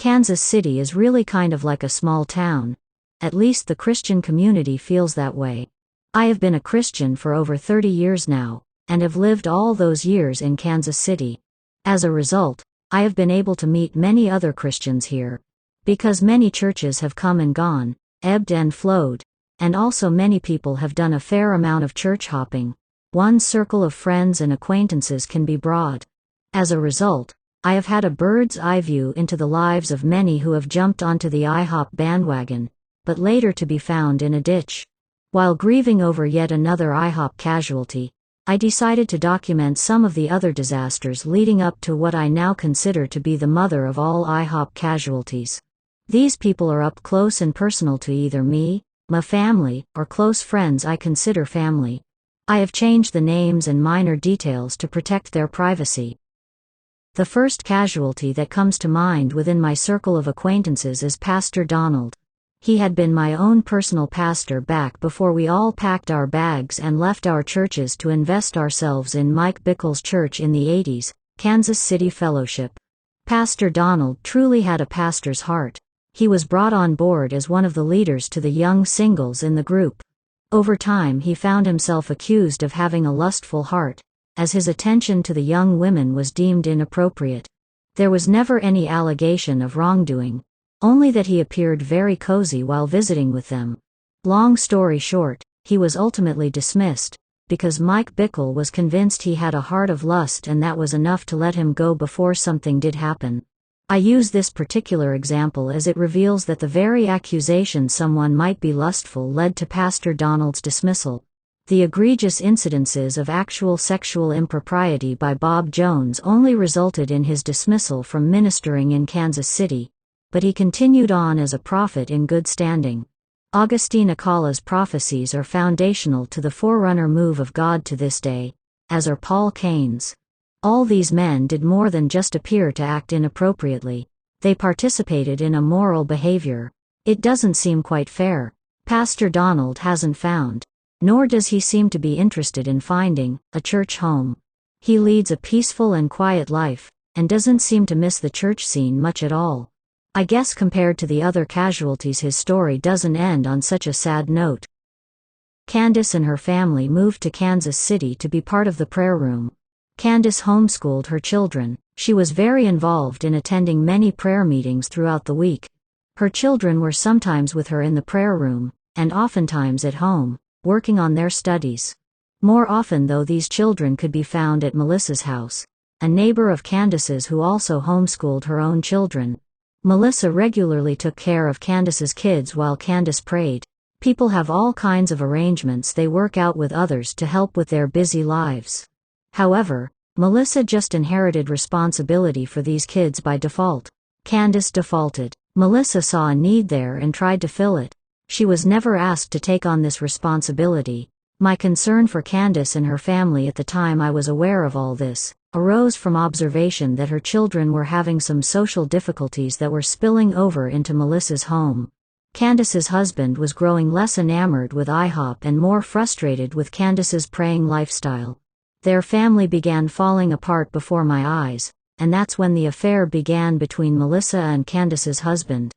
Kansas City is really kind of like a small town. At least the Christian community feels that way. I have been a Christian for over 30 years now, and have lived all those years in Kansas City. As a result, I have been able to meet many other Christians here. Because many churches have come and gone, ebbed and flowed, and also many people have done a fair amount of church hopping, one's circle of friends and acquaintances can be broad. As a result, I have had a bird's eye view into the lives of many who have jumped onto the IHOP bandwagon, but later to be found in a ditch. While grieving over yet another IHOP casualty, I decided to document some of the other disasters leading up to what I now consider to be the mother of all IHOP casualties. These people are up close and personal to either me, my family, or close friends I consider family. I have changed the names and minor details to protect their privacy. The first casualty that comes to mind within my circle of acquaintances is Pastor Donald. He had been my own personal pastor back before we all packed our bags and left our churches to invest ourselves in Mike Bickle's church in the 80s, Kansas City Fellowship. Pastor Donald truly had a pastor's heart. He was brought on board as one of the leaders to the young singles in the group. Over time he found himself accused of having a lustful heart, as his attention to the young women was deemed inappropriate. There was never any allegation of wrongdoing, only that he appeared very cozy while visiting with them. Long story short, he was ultimately dismissed, because Mike Bickle was convinced he had a heart of lust and that was enough to let him go before something did happen. I use this particular example as it reveals that the very accusation someone might be lustful led to Pastor Donald's dismissal. The egregious incidences of actual sexual impropriety by Bob Jones only resulted in his dismissal from ministering in Kansas City, but he continued on as a prophet in good standing. Augustine Acala's prophecies are foundational to the forerunner move of God to this day, as are Paul Cain's. All these men did more than just appear to act inappropriately. They participated in immoral behavior. It doesn't seem quite fair. Pastor Donald hasn't found, nor does he seem to be interested in finding, a church home. He leads a peaceful and quiet life, and doesn't seem to miss the church scene much at all. I guess compared to the other casualties his story doesn't end on such a sad note. Candace and her family moved to Kansas City to be part of the prayer room. Candace homeschooled her children. She was very involved in attending many prayer meetings throughout the week. Her children were sometimes with her in the prayer room, and oftentimes at home, working on their studies. More often though, these children could be found at Melissa's house, a neighbor of Candace's who also homeschooled her own children. Melissa regularly took care of Candace's kids while Candace prayed. People have all kinds of arrangements they work out with others to help with their busy lives. However, Melissa just inherited responsibility for these kids by default. Candace defaulted. Melissa saw a need there and tried to fill it. She was never asked to take on this responsibility. My concern for Candace and her family at the time I was aware of all this arose from observation that her children were having some social difficulties that were spilling over into Melissa's home. Candace's husband was growing less enamored with IHOP and more frustrated with Candace's praying lifestyle. Their family began falling apart before my eyes, and that's when the affair began between Melissa and Candace's husband.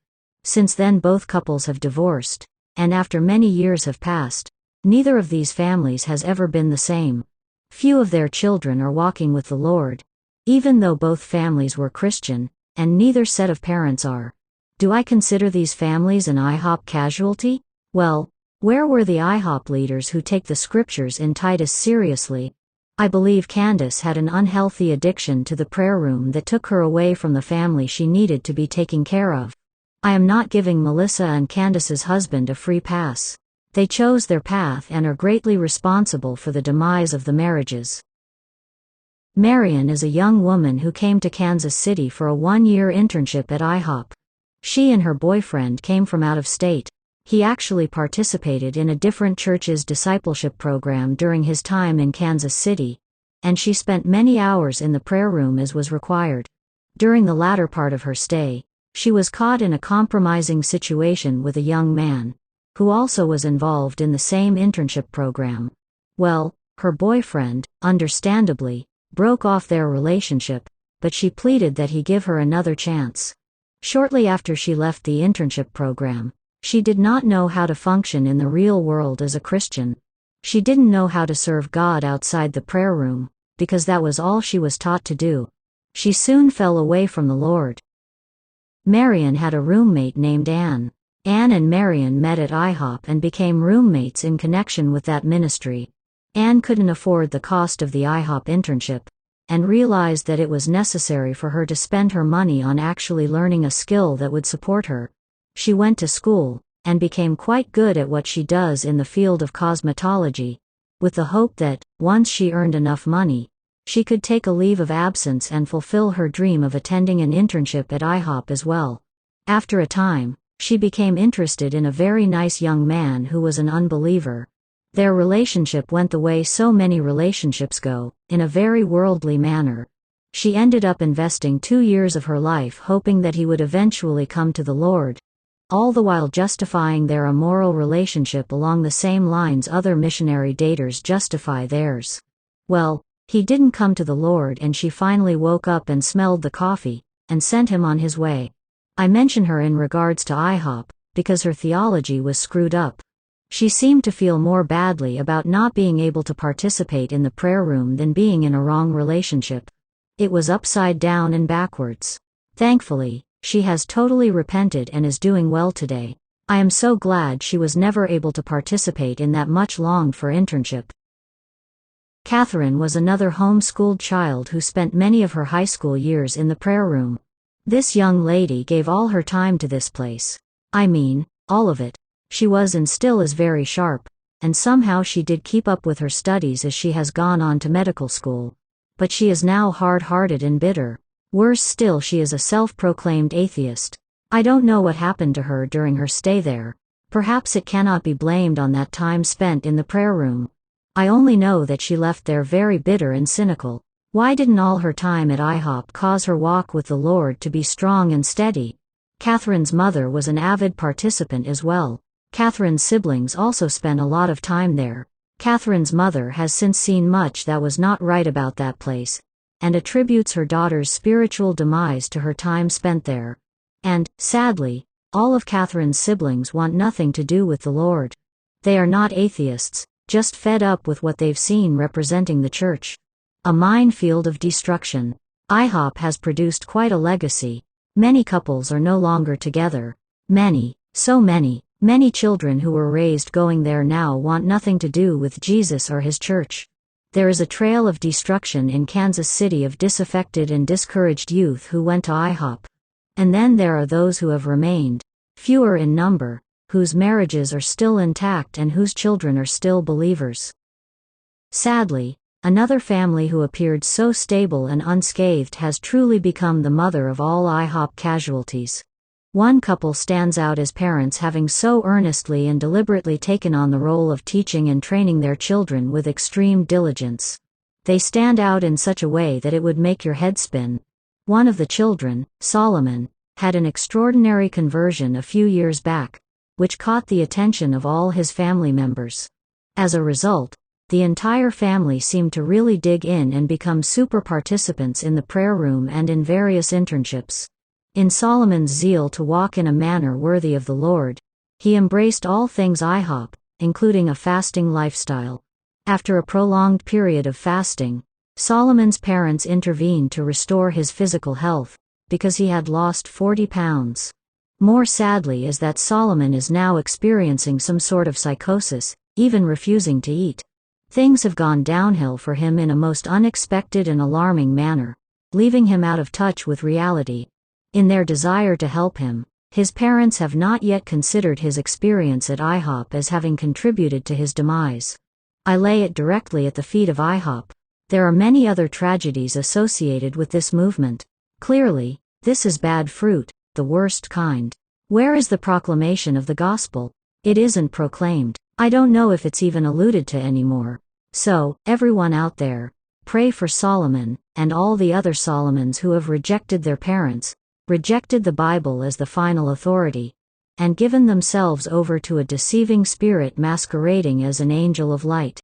Since then both couples have divorced, and after many years have passed, neither of these families has ever been the same. Few of their children are walking with the Lord, even though both families were Christian, and neither set of parents are. Do I consider these families an IHOP casualty? Well, where were the IHOP leaders who take the scriptures in Titus seriously? I believe Candace had an unhealthy addiction to the prayer room that took her away from the family she needed to be taken care of. I am not giving Melissa and Candace's husband a free pass. They chose their path and are greatly responsible for the demise of the marriages. Marion is a young woman who came to Kansas City for a one-year internship at IHOP. She and her boyfriend came from out of state. He actually participated in a different church's discipleship program during his time in Kansas City, and she spent many hours in the prayer room as was required. During the latter part of her stay, she was caught in a compromising situation with a young man, who also was involved in the same internship program. Well, her boyfriend, understandably, broke off their relationship, but she pleaded that he give her another chance. Shortly after she left the internship program, she did not know how to function in the real world as a Christian. She didn't know how to serve God outside the prayer room, because that was all she was taught to do. She soon fell away from the Lord. Marion had a roommate named Anne. Anne and Marion met at IHOP and became roommates in connection with that ministry. Anne couldn't afford the cost of the IHOP internship, and realized that it was necessary for her to spend her money on actually learning a skill that would support her. She went to school, and became quite good at what she does in the field of cosmetology, with the hope that, once she earned enough money, she could take a leave of absence and fulfill her dream of attending an internship at IHOP as well. After a time, she became interested in a very nice young man who was an unbeliever. Their relationship went the way so many relationships go, in a very worldly manner. She ended up investing 2 years of her life hoping that he would eventually come to the Lord, all the while justifying their immoral relationship along the same lines other missionary daters justify theirs. Well, he didn't come to the Lord, and she finally woke up and smelled the coffee, and sent him on his way. I mention her in regards to IHOP, because her theology was screwed up. She seemed to feel more badly about not being able to participate in the prayer room than being in a wrong relationship. It was upside down and backwards. Thankfully, she has totally repented and is doing well today. I am so glad she was never able to participate in that much longed for internship. Catherine was another homeschooled child who spent many of her high school years in the prayer room. This young lady gave all her time to this place. I mean, all of it. She was and still is very sharp, and somehow she did keep up with her studies as she has gone on to medical school. But she is now hard-hearted and bitter. Worse still, she is a self-proclaimed atheist. I don't know what happened to her during her stay there. Perhaps it cannot be blamed on that time spent in the prayer room. I only know that she left there very bitter and cynical. Why didn't all her time at IHOP cause her walk with the Lord to be strong and steady? Catherine's mother was an avid participant as well. Catherine's siblings also spent a lot of time there. Catherine's mother has since seen much that was not right about that place, and attributes her daughter's spiritual demise to her time spent there. And, sadly, all of Catherine's siblings want nothing to do with the Lord. They are not atheists, just fed up with what they've seen representing the church. A minefield of destruction. IHOP has produced quite a legacy. Many couples are no longer together. Many, so many children who were raised going there now want nothing to do with Jesus or his church. There is a trail of destruction in Kansas City of disaffected and discouraged youth who went to IHOP. And then there are those who have remained, fewer in number, whose marriages are still intact and whose children are still believers. Sadly, another family who appeared so stable and unscathed has truly become the mother of all IHOP casualties. One couple stands out as parents having so earnestly and deliberately taken on the role of teaching and training their children with extreme diligence. They stand out in such a way that it would make your head spin. One of the children, Solomon, had an extraordinary conversion a few years back, which caught the attention of all his family members. As a result, the entire family seemed to really dig in and become super participants in the prayer room and in various internships. In Solomon's zeal to walk in a manner worthy of the Lord, he embraced all things IHOP, including a fasting lifestyle. After a prolonged period of fasting, Solomon's parents intervened to restore his physical health, because he had lost 40 pounds. More sadly is that Solomon is now experiencing some sort of psychosis, even refusing to eat. Things have gone downhill for him in a most unexpected and alarming manner, leaving him out of touch with reality. In their desire to help him, his parents have not yet considered his experience at IHOP as having contributed to his demise. I lay it directly at the feet of IHOP. There are many other tragedies associated with this movement. Clearly, this is bad fruit, the worst kind. Where is the proclamation of the gospel? It isn't proclaimed. I don't know if it's even alluded to anymore. So, everyone out there, pray for Solomon, and all the other Solomons who have rejected their parents, rejected the Bible as the final authority, and given themselves over to a deceiving spirit masquerading as an angel of light.